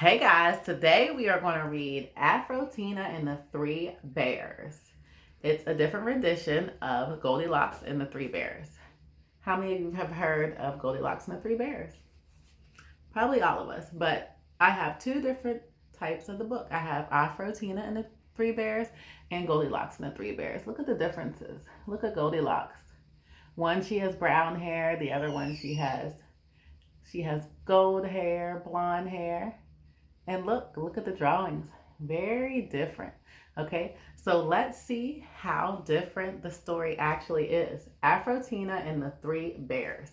Hey guys, today we are going to read Afrotina and the Three Bears. It's a different rendition of Goldilocks and the Three Bears. How many of you have heard of Goldilocks and the Three Bears? Probably all of us, but I have two different types of the book. I have Afrotina and the Three Bears and Goldilocks and the Three Bears. Look at the differences. Look at Goldilocks. One, she has brown hair. The other one, she has gold hair, blonde hair. And look at the drawings. Very different. Okay, so let's see how different the story actually is. Afrotina and the Three Bears.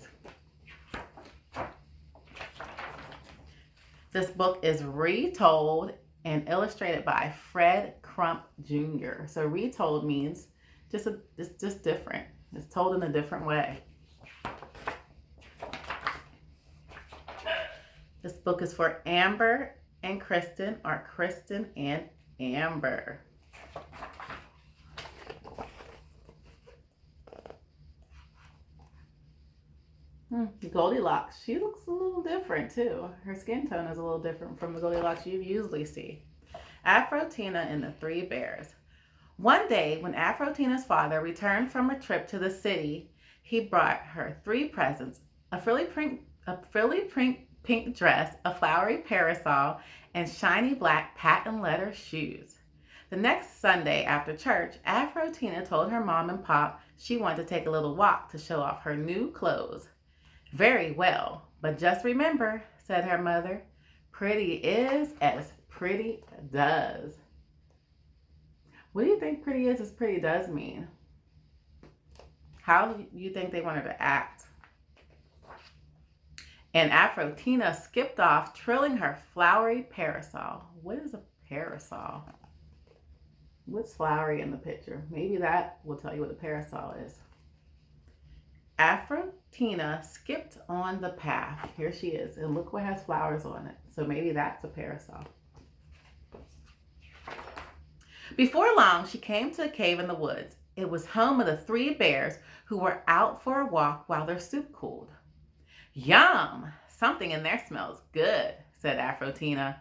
This book is retold and illustrated by Fred Crump Jr. So retold means it's just different. It's told in a different way. This book is for Amber and Kristen, or Kristen and Amber. Goldilocks, she looks a little different too. Her skin tone is a little different from the Goldilocks you usually see. Afrotina and the Three Bears. One day, when Afrotina's father returned from a trip to the city, he brought her three presents: a frilly pink dress, a flowery parasol, and shiny black patent leather shoes. The next Sunday after church, Afrotina told her mom and pop she wanted to take a little walk to show off her new clothes. Very well, but just remember, said her mother, pretty is as pretty does. What do you think pretty is as pretty does mean? How do you think they wanted to act? And Afrotina skipped off, trilling her flowery parasol. What is a parasol? What's flowery in the picture? Maybe that will tell you what a parasol is. Afrotina skipped on the path. Here she is, and look what has flowers on it. So maybe that's a parasol. Before long, she came to a cave in the woods. It was home of the three bears who were out for a walk while their soup cooled. Yum! Something in there smells good, said Afrotina.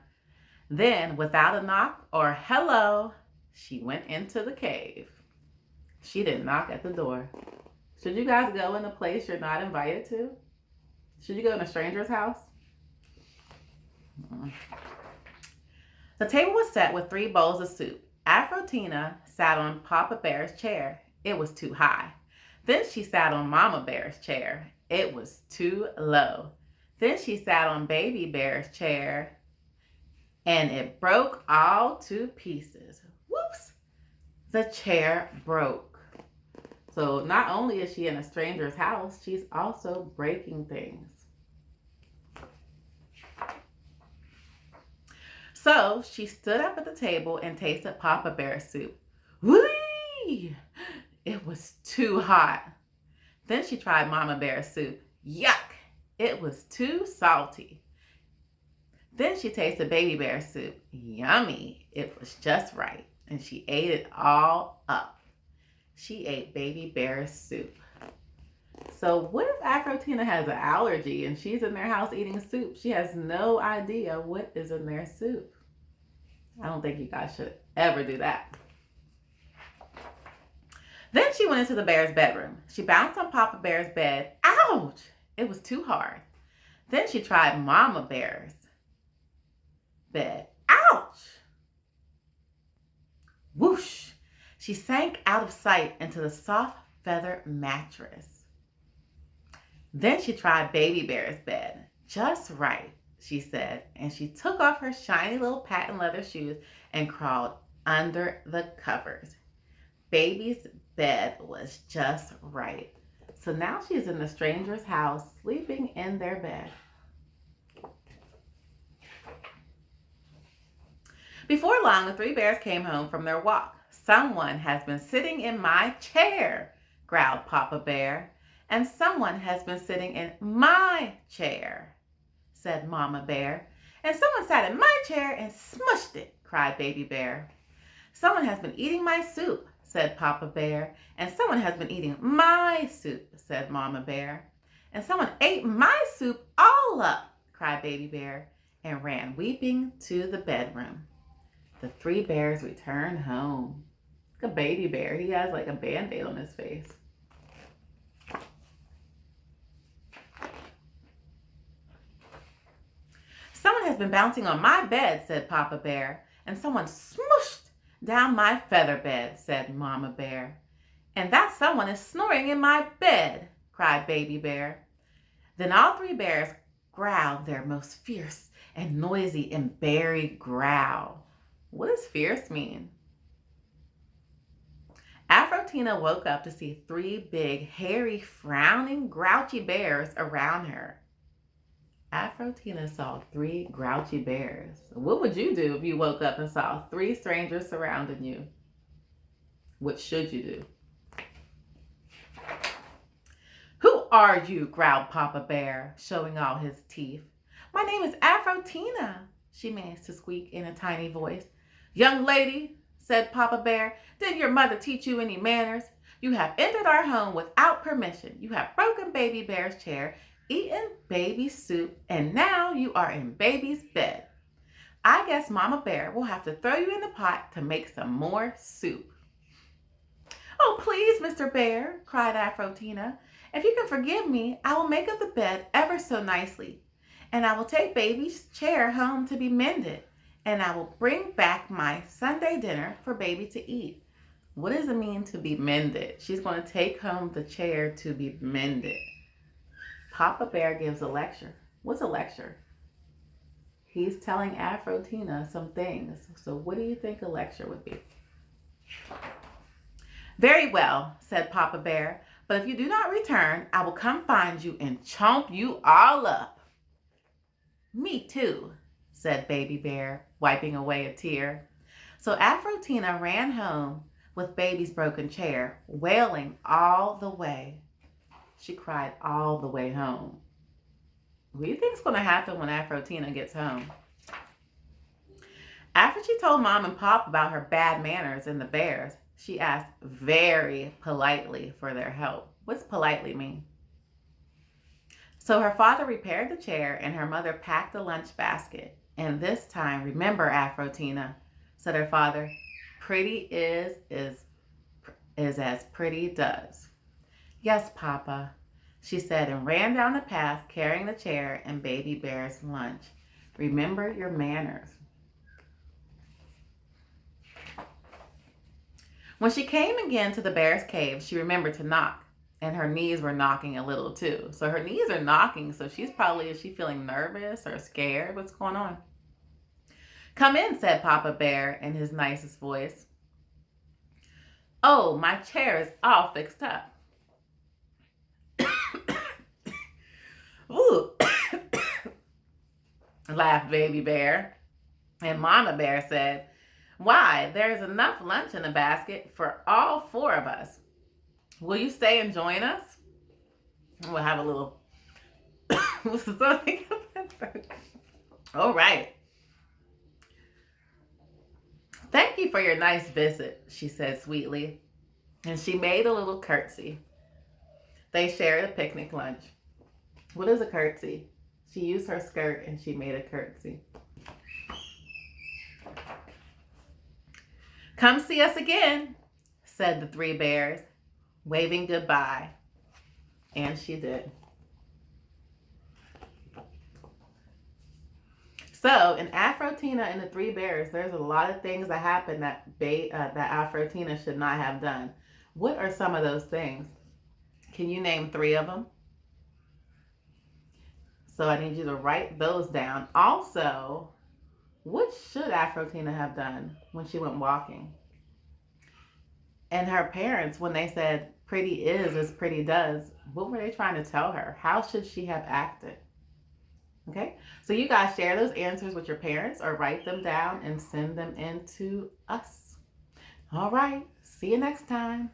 Then, without a knock or hello, she went into the cave. She didn't knock at the door. Should you guys go in a place you're not invited to? Should you go in a stranger's house? The table was set with 3 bowls of soup. Afrotina sat on Papa Bear's chair. It was too high. Then she sat on Mama Bear's chair. It was too low. Then she sat on Baby Bear's chair, and it broke all to pieces. Whoops! The chair broke. So not only is she in a stranger's house, she's also breaking things. So she stood up at the table and tasted Papa Bear's soup. Whee! It was too hot. Then she tried Mama Bear's soup. Yuck! It was too salty. Then she tasted Baby Bear's soup. Yummy! It was just right. And she ate it all up. She ate Baby Bear's soup. So what if Afrotina has an allergy and she's in their house eating soup? She has no idea what is in their soup. I don't think you guys should ever do that. Then she went into the bear's bedroom. She bounced on Papa Bear's bed. Ouch! It was too hard. Then she tried Mama Bear's bed. Ouch! Whoosh! She sank out of sight into the soft feather mattress. Then she tried Baby Bear's bed. Just right, she said, and she took off her shiny little patent leather shoes and crawled under the covers. Baby's bed was just right. So now she's in the stranger's house, sleeping in their bed. Before long, the 3 bears came home from their walk. Someone has been sitting in my chair, growled Papa Bear. And someone has been sitting in my chair, said Mama Bear. And someone sat in my chair and smushed it, cried Baby Bear. Someone has been eating my soup, said Papa Bear. And someone has been eating my soup, said Mama Bear. And someone ate my soup all up, cried Baby Bear. and ran weeping to the bedroom. The three bears returned home. Like a baby bear. He has like a band-aid on his face. Someone has been bouncing on my bed, said Papa Bear. And someone smooshed down my feather bed, said Mama Bear. And that someone is snoring in my bed, cried Baby Bear. Then all three bears growled their most fierce and noisy and berry growl. What does fierce mean? Afrotina woke up to see three big, hairy, frowning, grouchy bears around her. Afrotina saw three grouchy bears. What would you do if you woke up and saw three strangers surrounding you? What should you do? Who are you? Growled Papa Bear, showing all his teeth. My name is Afrotina, she managed to squeak in a tiny voice. Young lady, said Papa Bear, did your mother teach you any manners? You have entered our home without permission. You have broken Baby Bear's chair, eaten baby's soup, and now you are in baby's bed. I guess Mama Bear will have to throw you in the pot to make some more soup. Oh, please, Mr. Bear, cried Afrotina. If you can forgive me, I will make up the bed ever so nicely, and I will take baby's chair home to be mended, and I will bring back my Sunday dinner for baby to eat. What does it mean to be mended? She's going to take home the chair to be mended. Papa Bear gives a lecture. What's a lecture? He's telling Afrotina some things. So what do you think a lecture would be? Very well, said Papa Bear, but if you do not return, I will come find you and chomp you all up. Me too, said Baby Bear, wiping away a tear. So Afrotina ran home with baby's broken chair, wailing all the way. She cried all the way home. What do you think is going to happen when Afrotina gets home? After she told Mom and Pop about her bad manners and the bears, she asked very politely for their help. What's politely mean? So her father repaired the chair and her mother packed a lunch basket. And this time, remember, Afrotina, said her father, pretty is as pretty does. Yes, Papa, she said, and ran down the path carrying the chair and Baby Bear's lunch. Remember your manners. When she came again to the bear's cave, she remembered to knock, and her knees were knocking a little too. So her knees are knocking, so is she feeling nervous or scared? What's going on? Come in, said Papa Bear in his nicest voice. Oh, my chair is all fixed up. Ooh, laughed Baby Bear. And Mama Bear said, why, there's enough lunch in the basket for all four of us. Will you stay and join us? We'll have a little something. All right. Thank you for your nice visit, she said sweetly. And she made a little curtsy. They shared a picnic lunch. What is a curtsy? She used her skirt and she made a curtsy. Come see us again, said the three bears, waving goodbye. And she did. So in Afrotina and the Three Bears, there's a lot of things that happen that Afrotina should not have done. What are some of those things? Can you name three of them? So I need you to write those down. Also, what should Afrotina have done when she went walking? And her parents, when they said pretty is as pretty does, what were they trying to tell her? How should she have acted? Okay, so you guys share those answers with your parents or write them down and send them in to us. All right, see you next time.